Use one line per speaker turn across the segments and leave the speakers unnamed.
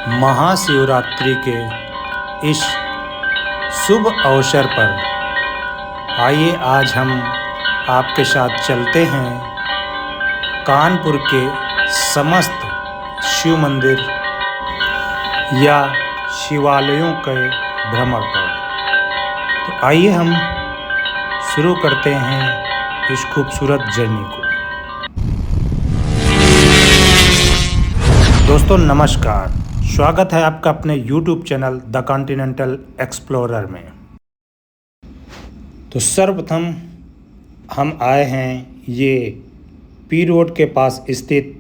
महाशिवरात्रि के इस शुभ अवसर पर आइए आज हम आपके साथ चलते हैं कानपुर के समस्त शिव मंदिर या शिवालयों के भ्रमण पर। तो आइए हम शुरू करते हैं इस खूबसूरत जर्नी को। दोस्तों नमस्कार, स्वागत है आपका अपने YouTube channel the continental explorer में। तो सर्वप्रथम हम आए हैं ये पी रोड के पास स्थित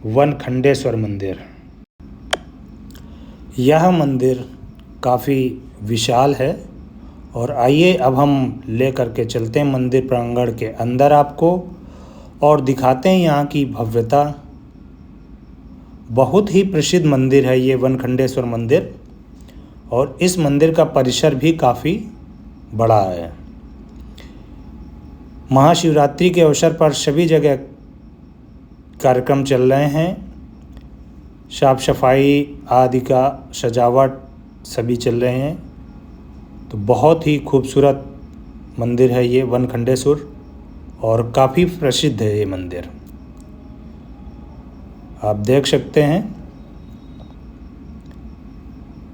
वनखंडेश्वर मंदिर। यह मंदिर काफ़ी विशाल है और आइए अब हम लेकर के चलते हैं मंदिर प्रांगण के अंदर आपको और दिखाते हैं यहाँ की भव्यता। बहुत ही प्रसिद्ध मंदिर है ये वनखंडेश्वर मंदिर और इस मंदिर का परिसर भी काफ़ी बड़ा है। महाशिवरात्रि के अवसर पर सभी जगह कार्यक्रम चल रहे हैं, साफ सफाई आदि का सजावट सभी चल रहे हैं। तो बहुत ही खूबसूरत मंदिर है ये वनखंडेश्वर और काफ़ी प्रसिद्ध है ये मंदिर। आप देख सकते हैं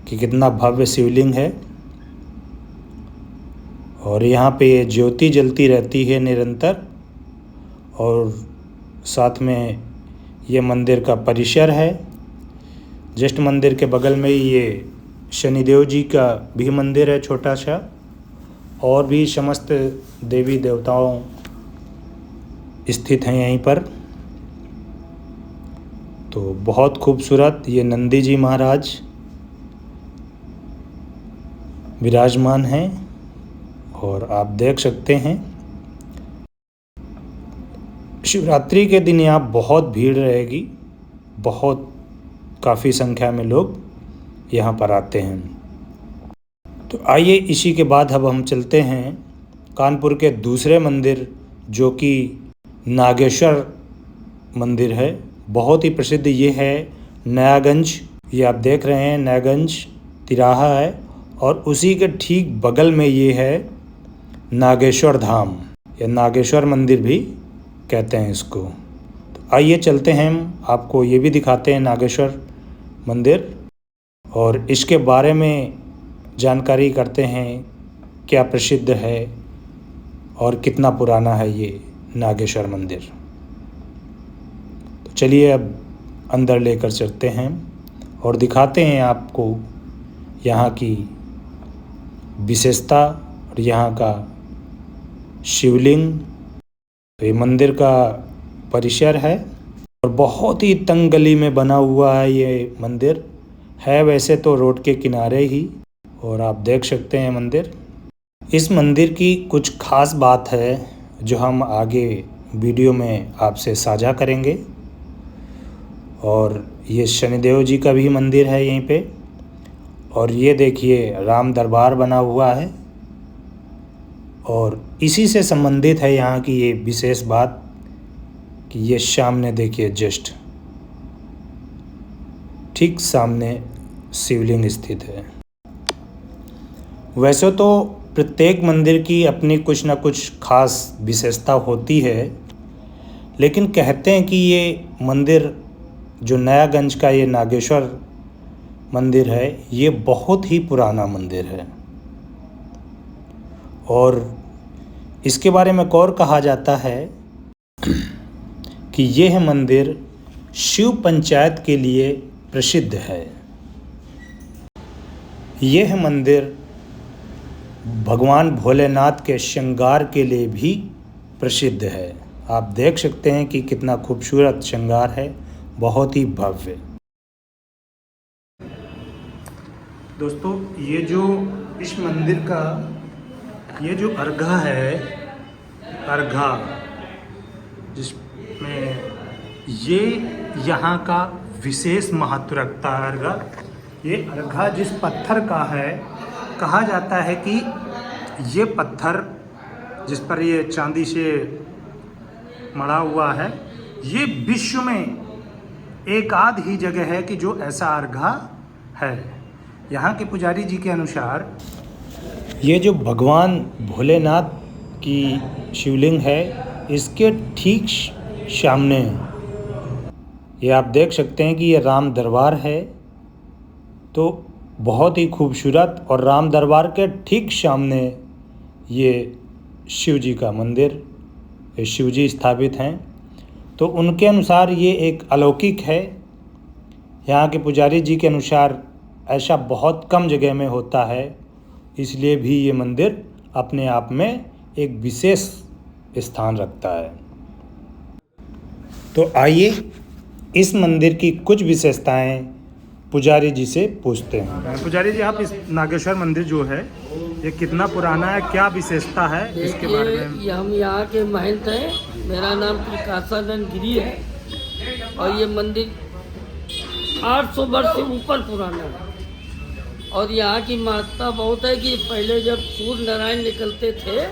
कि कितना भव्य शिवलिंग है और यहाँ पे ये ज्योति जलती रहती है निरंतर। और साथ में ये मंदिर का परिसर है। जस्ट मंदिर के बगल में ही ये शनिदेव जी का भी मंदिर है छोटा सा, और भी समस्त देवी देवताओं स्थित हैं यहीं पर। तो बहुत खूबसूरत ये नंदी जी महाराज विराजमान हैं और आप देख सकते हैं शिवरात्रि के दिन यहाँ बहुत भीड़ रहेगी, बहुत काफ़ी संख्या में लोग यहाँ पर आते हैं। तो आइए इसी के बाद अब हम चलते हैं कानपुर के दूसरे मंदिर जो कि नागेश्वर मंदिर है। बहुत ही प्रसिद्ध ये है नयागंज। ये आप देख रहे हैं नयागंज तिराहा है और उसी के ठीक बगल में ये है नागेश्वर धाम या नागेश्वर मंदिर भी कहते हैं इसको। तो आइए चलते हैं, हम आपको ये भी दिखाते हैं नागेश्वर मंदिर और इसके बारे में जानकारी करते हैं क्या प्रसिद्ध है और कितना पुराना है ये नागेश्वर मंदिर। तो चलिए अब अंदर लेकर चलते हैं और दिखाते हैं आपको यहाँ की विशेषता और यहाँ का शिवलिंग। तो ये मंदिर का परिसर है और बहुत ही तंग गली में बना हुआ है ये मंदिर। है वैसे तो रोड के किनारे ही, और आप देख सकते हैं मंदिर। इस मंदिर की कुछ खास बात है जो हम आगे वीडियो में आपसे साझा करेंगे। और ये शनिदेव जी का भी मंदिर है यहीं पे। और ये देखिए राम दरबार बना हुआ है और इसी से संबंधित है यहाँ की ये विशेष बात कि ये सामने देखिए जस्ट ठीक सामने शिवलिंग स्थित है। वैसे तो प्रत्येक मंदिर की अपनी कुछ ना कुछ खास विशेषता होती है, लेकिन कहते हैं कि ये मंदिर जो नयागंज का ये नागेश्वर मंदिर है ये बहुत ही पुराना मंदिर है। और इसके बारे में और कहा जाता है कि यह मंदिर शिव पंचायत के लिए प्रसिद्ध है। यह मंदिर भगवान भोलेनाथ के श्रृंगार के लिए भी प्रसिद्ध है। आप देख सकते हैं कि कितना खूबसूरत श्रृंगार है, बहुत ही भव्य। दोस्तों ये जो इस मंदिर का ये जो अर्घा है, अर्घा जिसमें ये यहाँ का विशेष महत्व रखता है। अर्घा, ये अर्घा जिस पत्थर का है, कहा जाता है कि ये पत्थर जिस पर ये चांदी से मढ़ा हुआ है, ये विश्व में एक आध ही जगह है कि जो ऐसा अर्घा है। यहाँ के पुजारी जी के अनुसार ये जो भगवान भोलेनाथ की शिवलिंग है, इसके ठीक सामने ये आप देख सकते हैं कि ये राम दरबार है। तो बहुत ही खूबसूरत, और राम दरबार के ठीक सामने ये शिव जी का मंदिर, शिव जी स्थापित हैं। तो उनके अनुसार ये एक अलौकिक है। यहाँ के पुजारी जी के अनुसार ऐसा बहुत कम जगह में होता है, इसलिए भी ये मंदिर अपने आप में एक विशेष स्थान रखता है। तो आइए इस मंदिर की कुछ विशेषताएं पुजारी जी से पूछते हैं। पुजारी जी, आप इस नागेश्वर मंदिर जो है ये कितना पुराना है, क्या विशेषता है इसके बारे में?
हम यहाँ के महंत हैं। मेरा नाम त्रिकाशानंद गिरी है और ये मंदिर 800 वर्ष से ऊपर पुराना है। और यहाँ की महत्ता बहुत है कि पहले जब सूर्य नारायण निकलते थे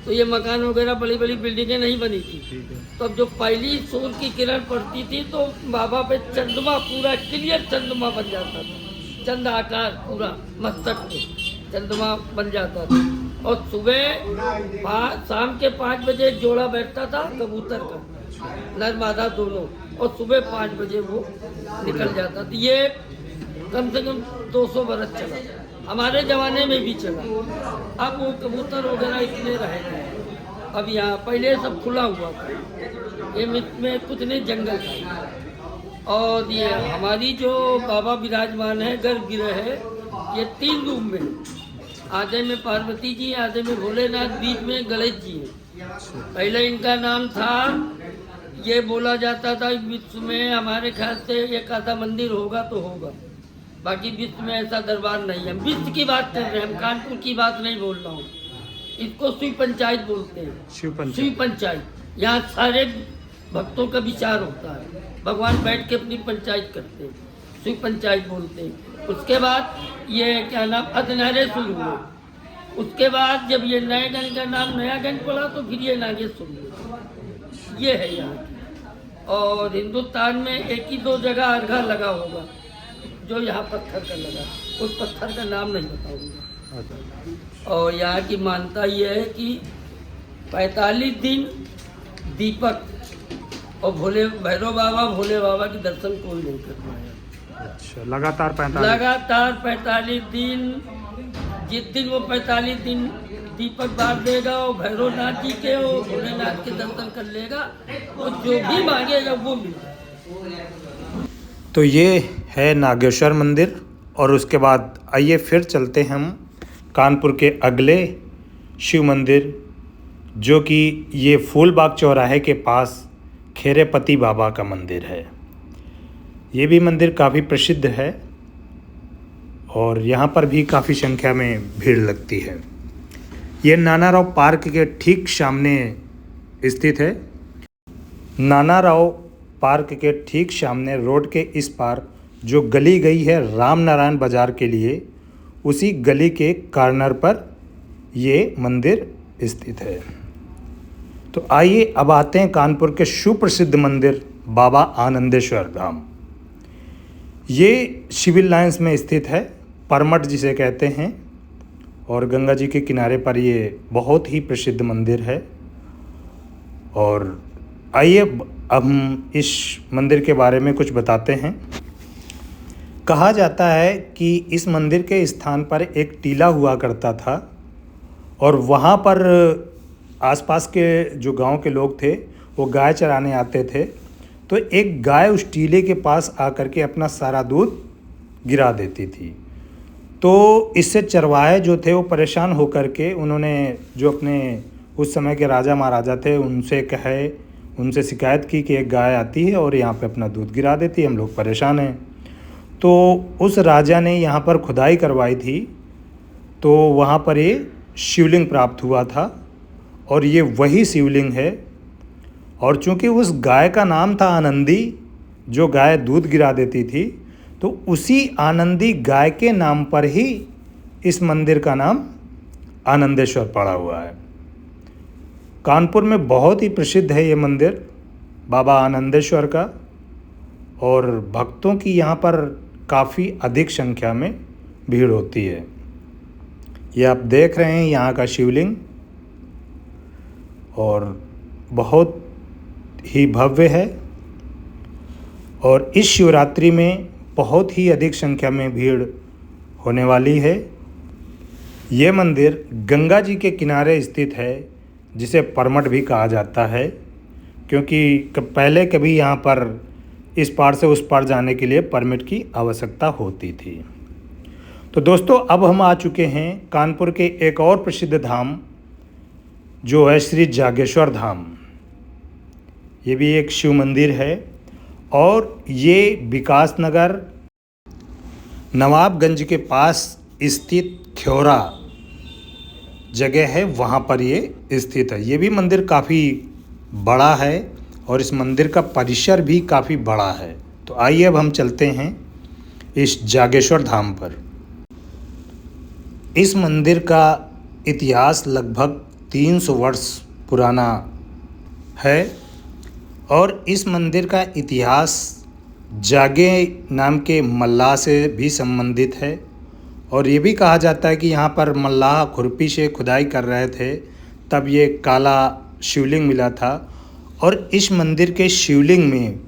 तो ये मकान वगैरह बड़ी बड़ी बिल्डिंगें नहीं बनी थी। तो अब जो पहली सूर्य की किरण पड़ती थी तो बाबा पे चंद्रमा, पूरा क्लियर चंद्रमा बन जाता था। चंद आकार पूरा मस्तक पे चंद्रमा बन जाता था। और सुबह शाम के 5 बजे जोड़ा बैठता था कबूतर का, नर मादा दोनों, और सुबह 5 बजे वो निकल जाता था। ये कम से कम 200 बरस चला, हमारे ज़माने में भी चला। अब वो कबूतर वगैरह इतने रह गए। अब यहाँ पहले सब खुला हुआ था, ये में कुछ नहीं, जंगल था। और ये हमारी जो बाबा विराजमान है गर्भगृह है, ये 3 रूम में, आधे में पार्वती जी, आधे में भोलेनाथ, बीच में गणेश जी है। पहले इनका नाम था, ये बोला जाता था विश्व में हमारे ख्याल से एक आधा मंदिर होगा तो होगा, बाकी विश्व में ऐसा दरबार नहीं है। हम विश्व की बात कर रहे हैं, हम कानपुर की बात नहीं बोल रहा हूँ। इसको शिव पंचायत बोलते हैं, शिव पंचायत। यहाँ सारे भक्तों का विचार होता है, भगवान बैठ के अपनी पंचायत करते हैं, शिव पंचायत बोलते हैं। उसके बाद ये क्या नाम, अदनारे शुरू हुए। उसके बाद जब ये नए गण का नाम नया गण पड़ा तो फिर ये नागेश्वर हुए। ये है यहाँ की। और हिंदुस्तान में एक ही 2 जगह अर्घा लगा होगा जो यहाँ पत्थर का लगा, उस पत्थर का नाम नहीं बताऊंगा। और यहाँ की मान्यता ये है कि 45 दिन दीपक और भैरव बाबा, भोले बाबा के दर्शन कोई नहीं कर पाया।
अच्छा, लगातार
45 दिन। जिस दिन वो 45 दिन दीपक बार देगा और भैरवनाथ जी के और भोलेनाथ के दर्शन कर लेगा, और जो भी मांगेगा वो मिलेगा।
तो ये है नागेश्वर मंदिर। और उसके बाद आइए फिर चलते हैं हम कानपुर के अगले शिव मंदिर, जो कि ये फूलबाग चौराहे के पास खेरेपति बाबा का मंदिर है। ये भी मंदिर काफ़ी प्रसिद्ध है और यहाँ पर भी काफ़ी संख्या में भीड़ लगती है। ये नानाराव पार्क के ठीक सामने स्थित है। नानाराव पार्क के ठीक सामने रोड के इस पार जो गली गई है राम नारायण बाज़ार के लिए, उसी गली के कॉर्नर पर ये मंदिर स्थित है। तो आइए अब आते हैं कानपुर के सुप्रसिद्ध मंदिर बाबा आनंदेश्वर धाम। ये सिविल लाइंस में स्थित है, परमठ जिसे कहते हैं, और गंगा जी के किनारे पर ये बहुत ही प्रसिद्ध मंदिर है। और आइए अब हम इस मंदिर के बारे में कुछ बताते हैं। कहा जाता है कि इस मंदिर के स्थान पर एक टीला हुआ करता था और वहाँ पर आसपास के जो गांव के लोग थे वो गाय चराने आते थे। तो एक गाय उस टीले के पास आकर के अपना सारा दूध गिरा देती थी। तो इससे चरवाहे जो थे वो परेशान होकर के उन्होंने जो अपने उस समय के राजा महाराजा थे उनसे शिकायत की कि एक गाय आती है और यहाँ पे अपना दूध गिरा देती है, हम लोग परेशान हैं। तो उस राजा ने यहाँ पर खुदाई करवाई थी, तो वहाँ पर ये शिवलिंग प्राप्त हुआ था और ये वही शिवलिंग है। और चूँकि उस गाय का नाम था आनंदी, जो गाय दूध गिरा देती थी, तो उसी आनंदी गाय के नाम पर ही इस मंदिर का नाम आनंदेश्वर पड़ा हुआ है। कानपुर में बहुत ही प्रसिद्ध है ये मंदिर बाबा आनंदेश्वर का। और भक्तों की यहाँ पर काफ़ी अधिक संख्या में भीड़ होती है। ये आप देख रहे हैं यहाँ का शिवलिंग, और बहुत ही भव्य है। और इस शिवरात्रि में बहुत ही अधिक संख्या में भीड़ होने वाली है। ये मंदिर गंगा जी के किनारे स्थित है, जिसे परमठ भी कहा जाता है, क्योंकि पहले कभी यहाँ पर इस पार से उस पार जाने के लिए परमिट की आवश्यकता होती थी। तो दोस्तों, अब हम आ चुके हैं कानपुर के एक और प्रसिद्ध धाम, जो है श्री जागेश्वर धाम। ये भी एक शिव मंदिर है, और ये विकास नगर नवाबगंज के पास स्थित ख्योरा जगह है, वहाँ पर ये स्थित है। ये भी मंदिर काफ़ी बड़ा है, और इस मंदिर का परिसर भी काफ़ी बड़ा है। तो आइए अब हम चलते हैं इस जागेश्वर धाम पर। इस मंदिर का इतिहास लगभग 300 वर्ष पुराना है, और इस मंदिर का इतिहास जागे नाम के मल्लाह से भी संबंधित है। और ये भी कहा जाता है कि यहाँ पर मल्लाह खुरपी से खुदाई कर रहे थे, तब ये काला शिवलिंग मिला था। और इस मंदिर के शिवलिंग में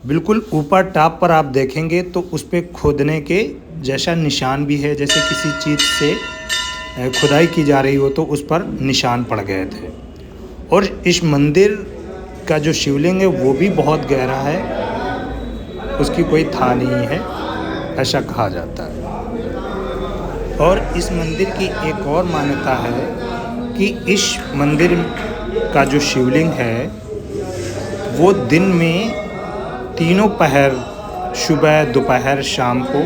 बिल्कुल ऊपर टॉप पर आप देखेंगे तो उस पर खोदने के जैसा निशान भी है, जैसे किसी चीज़ से खुदाई की जा रही हो तो उस पर निशान पड़ गए थे। और इस मंदिर का जो शिवलिंग है वो भी बहुत गहरा है, उसकी कोई था नहीं है, ऐसा कहा जाता है। और इस मंदिर की एक और मान्यता है कि इस मंदिर का जो शिवलिंग है वो दिन में तीनों पहर, सुबह, दोपहर, शाम को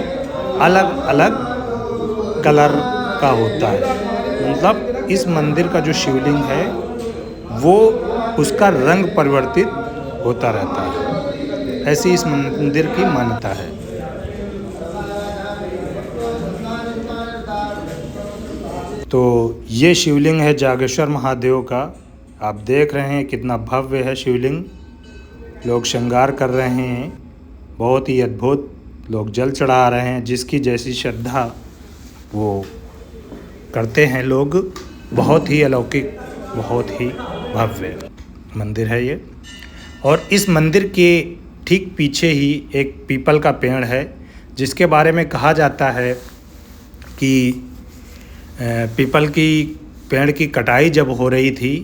अलग अलग कलर का होता है। मतलब इस मंदिर का जो शिवलिंग है वो उसका रंग परिवर्तित होता रहता है, ऐसी इस मंदिर की मान्यता है। तो ये शिवलिंग है जागेश्वर महादेव का। आप देख रहे हैं कितना भव्य है शिवलिंग। लोग श्रृंगार कर रहे हैं, बहुत ही अद्भुत। लोग जल चढ़ा रहे हैं, जिसकी जैसी श्रद्धा वो करते हैं लोग। बहुत ही अलौकिक, बहुत ही भव्य मंदिर है ये। और इस मंदिर के ठीक पीछे ही एक पीपल का पेड़ है, जिसके बारे में कहा जाता है कि पीपल की पेड़ की कटाई जब हो रही थी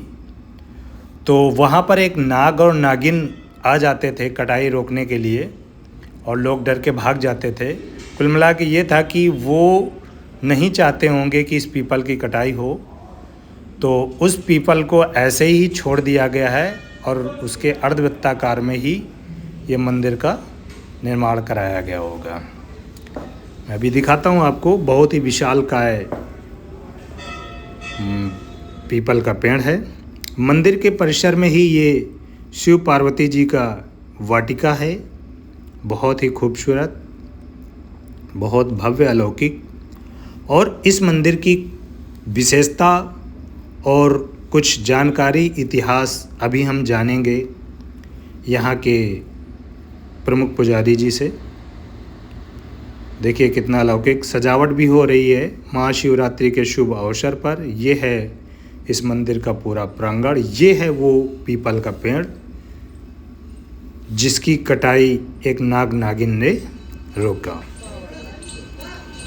तो वहाँ पर एक नाग और नागिन आ जाते थे कटाई रोकने के लिए, और लोग डर के भाग जाते थे। कुल मिला के ये था कि वो नहीं चाहते होंगे कि इस पीपल की कटाई हो, तो उस पीपल को ऐसे ही छोड़ दिया गया है, और उसके अर्धवृत्ताकार में ही ये मंदिर का निर्माण कराया गया होगा। मैं अभी दिखाता हूँ आपको। बहुत ही विशालकाय पीपल का पेड़ है। मंदिर के परिसर में ही ये शिव पार्वती जी का वाटिका है, बहुत ही खूबसूरत, बहुत भव्य, अलौकिक। और इस मंदिर की विशेषता और कुछ जानकारी, इतिहास अभी हम जानेंगे यहाँ के प्रमुख पुजारी जी से। देखिए कितना अलौकिक सजावट भी हो रही है महाशिवरात्रि के शुभ अवसर पर। ये है इस मंदिर का पूरा प्रांगण। ये है वो पीपल का पेड़ जिसकी कटाई एक नाग नागिन ने रोका।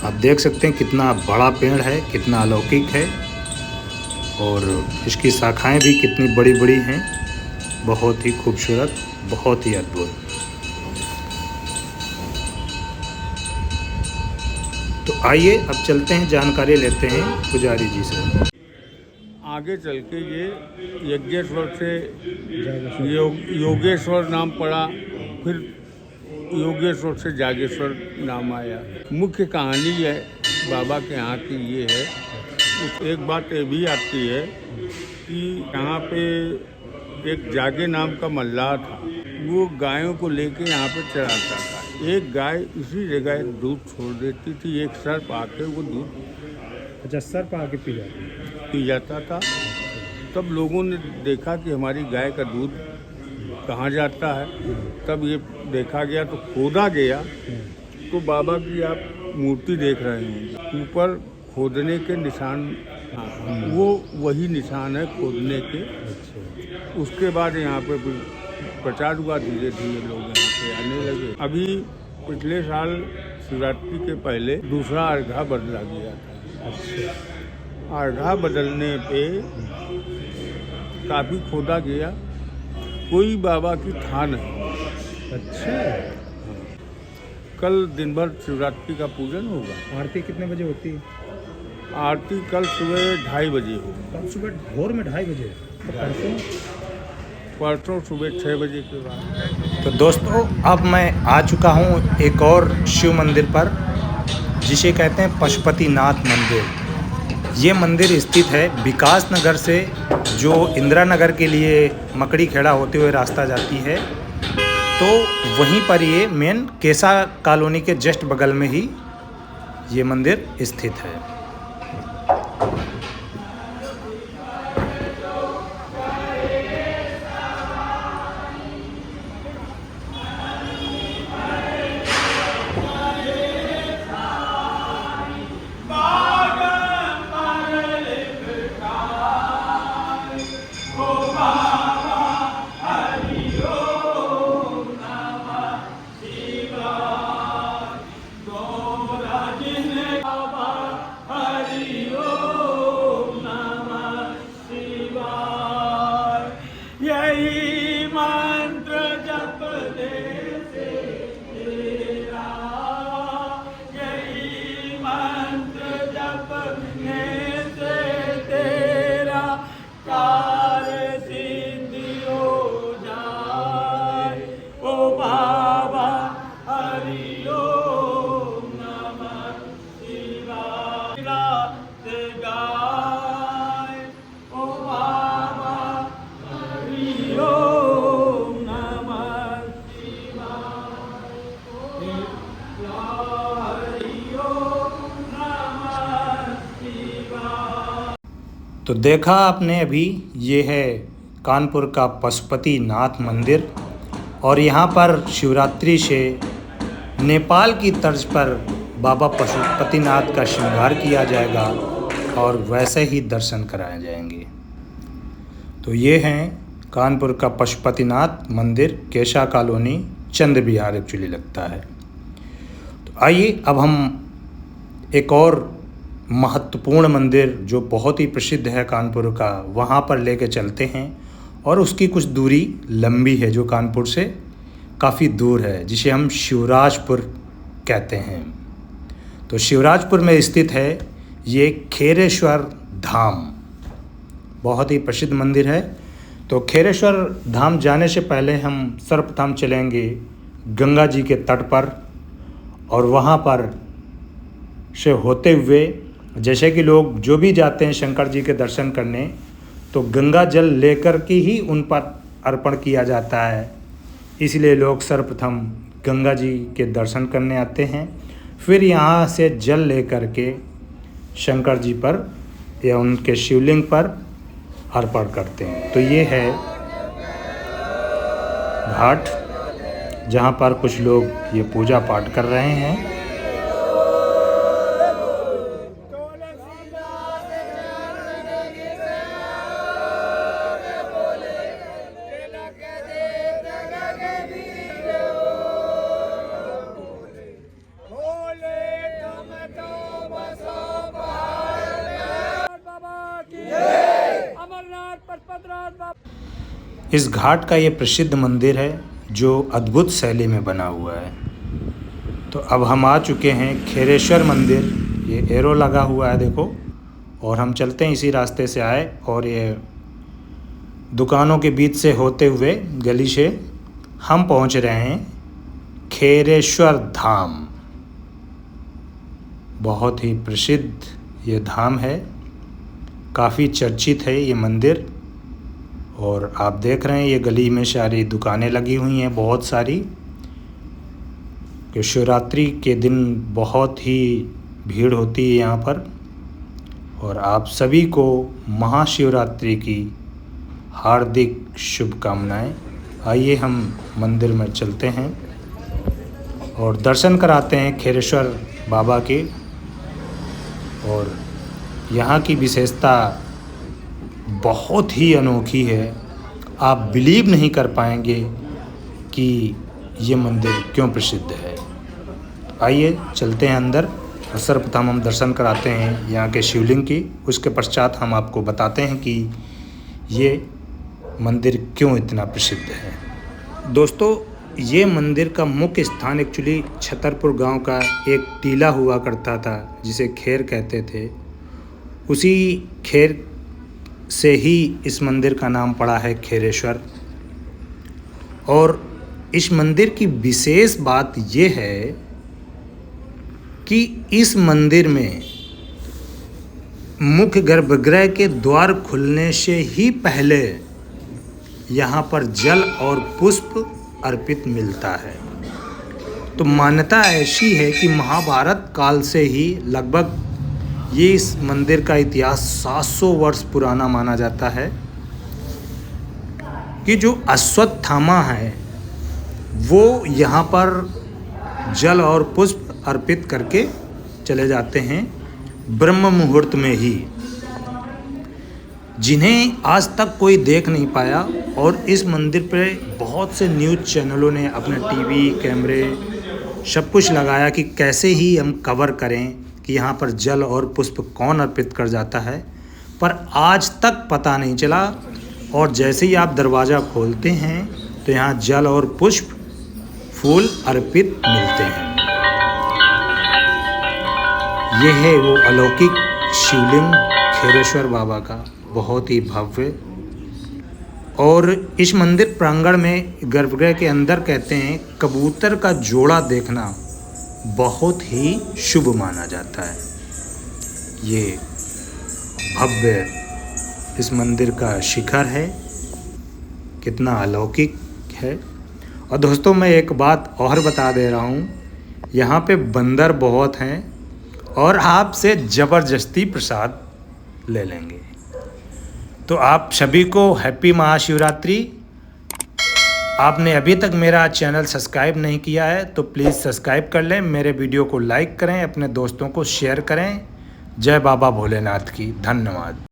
आप देख सकते हैं कितना बड़ा पेड़ है, कितना अलौकिक है, और इसकी शाखाएं भी कितनी बड़ी बड़ी हैं। बहुत ही खूबसूरत, बहुत ही अद्भुत। तो आइए अब चलते हैं, जानकारी लेते हैं पुजारी जी से।
आगे चल के ये यज्ञेश्वर से योगेश्वर नाम पड़ा, फिर योगेश्वर से जागेश्वर नाम आया। मुख्य कहानी है बाबा के यहाँ की ये है। एक बात ये भी आती है कि यहाँ पे एक जागे नाम का मल्लाह था, वो गायों को लेके यहाँ पे चराता था। एक गाय इसी जगह दूध छोड़ देती थी, एक सर्प आके वो दूध,
अच्छा, सर्प आके
पी जाता था। तब लोगों ने देखा कि हमारी गाय का दूध कहाँ जाता है। तब ये देखा गया तो खोदा गया, तो बाबा की आप मूर्ति देख रहे हैं, ऊपर खोदने के निशान, वो वही निशान है खोदने के। उसके बाद यहाँ पे प्रचार हुआ, धीरे धीरे लोग यहाँ पे आने लगे। अभी पिछले साल शिवरात्रि के पहले दूसरा अर्घा बदला गया था। अर्घा बदलने पे काफ़ी खोदा गया, कोई बाबा की था नहीं।
अच्छा,
कल दिन भर शिवरात्रि का पूजन होगा।
आरती कितने बजे होती है?
आरती कल सुबह 2:30 बजे होगी।
कल सुबह भोर में 2:30 बजे, तो
परसों सुबह 6 बजे के बाद।
तो दोस्तों, अब मैं आ चुका हूँ एक और शिव मंदिर पर, जिसे कहते हैं पशुपतिनाथ मंदिर। ये मंदिर स्थित है विकास नगर से, जो इंदिरा नगर के लिए मकड़ी खेड़ा होते हुए रास्ता जाती है, तो वहीं पर ये मेन केसा कॉलोनी के जस्ट बगल में ही ये मंदिर स्थित है। तो देखा आपने अभी, ये है कानपुर का पशुपतिनाथ मंदिर, और यहाँ पर शिवरात्रि से नेपाल की तर्ज पर बाबा पशुपतिनाथ का श्रृंगार किया जाएगा और वैसे ही दर्शन कराए जाएंगे। तो ये हैं कानपुर का पशुपतिनाथ मंदिर, केशा कॉलोनी, चंद विहार एक्चुअली लगता है। तो आइए अब हम एक और महत्वपूर्ण मंदिर जो बहुत ही प्रसिद्ध है कानपुर का, वहाँ पर लेके चलते हैं, और उसकी कुछ दूरी लंबी है जो कानपुर से काफ़ी दूर है, जिसे हम शिवराजपुर कहते हैं। तो शिवराजपुर में स्थित है ये खेरेश्वर धाम, बहुत ही प्रसिद्ध मंदिर है। तो खेरेश्वर धाम जाने से पहले हम सर्वप्रथम चलेंगे गंगा जी के तट पर, और वहाँ पर से होते हुए, जैसे कि लोग जो भी जाते हैं शंकर जी के दर्शन करने, तो गंगा जल लेकर के ही उन पर अर्पण किया जाता है, इसलिए लोग सर्वप्रथम गंगा जी के दर्शन करने आते हैं, फिर यहाँ से जल लेकर के शंकर जी पर या उनके शिवलिंग पर अर्पण करते हैं। तो ये है घाट, जहाँ पर कुछ लोग ये पूजा पाठ कर रहे हैं। इस घाट का ये प्रसिद्ध मंदिर है जो अद्भुत शैली में बना हुआ है। तो अब हम आ चुके हैं खेरेश्वर मंदिर, ये एरो लगा हुआ है देखो, और हम चलते हैं इसी रास्ते से आए, और ये दुकानों के बीच से होते हुए गली से हम पहुंच रहे हैं खेरेश्वर धाम। बहुत ही प्रसिद्ध ये धाम है, काफ़ी चर्चित है ये मंदिर। और आप देख रहे हैं ये गली में सारी दुकानें लगी हुई हैं बहुत सारी, कि शिवरात्रि के दिन बहुत ही भीड़ होती है यहाँ पर। और आप सभी को महाशिवरात्रि की हार्दिक शुभकामनाएं आइए हम मंदिर में चलते हैं और दर्शन कराते हैं खेरेश्वर बाबा के। और यहाँ की विशेषता बहुत ही अनोखी है। आप बिलीव नहीं कर पाएंगे कि ये मंदिर क्यों प्रसिद्ध है। आइए चलते हैं अंदर और सर्वप्रथम हम दर्शन कराते हैं यहाँ के शिवलिंग की। उसके पश्चात हम आपको बताते हैं कि ये मंदिर क्यों इतना प्रसिद्ध है। दोस्तों, ये मंदिर का मुख्य स्थान एक्चुअली छतरपुर गांव का एक टीला हुआ करता था जिसे खेर कहते थे। उसी खेर से ही इस मंदिर का नाम पड़ा है खेरेश्वर। और इस मंदिर की विशेष बात ये है कि इस मंदिर में मुख्य गर्भगृह के द्वार खुलने से ही पहले यहाँ पर जल और पुष्प अर्पित मिलता है। तो मान्यता ऐसी है कि महाभारत काल से ही लगभग ये इस मंदिर का इतिहास 700 वर्ष पुराना माना जाता है कि जो अश्वत्थामा है वो यहाँ पर जल और पुष्प अर्पित करके चले जाते हैं ब्रह्म मुहूर्त में ही, जिन्हें आज तक कोई देख नहीं पाया। और इस मंदिर पे बहुत से न्यूज़ चैनलों ने अपने टीवी कैमरे सब कुछ लगाया कि कैसे ही हम कवर करें कि यहाँ पर जल और पुष्प कौन अर्पित कर जाता है, पर आज तक पता नहीं चला। और जैसे ही आप दरवाज़ा खोलते हैं तो यहाँ जल और पुष्प फूल अर्पित मिलते हैं। ये है वो अलौकिक शिवलिंग खेरेश्वर बाबा का, बहुत ही भव्य। और इस मंदिर प्रांगण में गर्भगृह के अंदर कहते हैं कबूतर का जोड़ा देखना बहुत ही शुभ माना जाता है। ये भव्य इस मंदिर का शिखर है, कितना अलौकिक है। और दोस्तों, मैं एक बात और बता दे रहा हूँ, यहाँ पे बंदर बहुत हैं और आपसे ज़बरदस्ती प्रसाद ले लेंगे। तो आप सभी को हैप्पी महाशिवरात्रि। आपने अभी तक मेरा चैनल सब्सक्राइब नहीं किया है तो प्लीज़ सब्सक्राइब कर लें, मेरे वीडियो को लाइक करें, अपने दोस्तों को शेयर करें। जय बाबा भोलेनाथ की। धन्यवाद।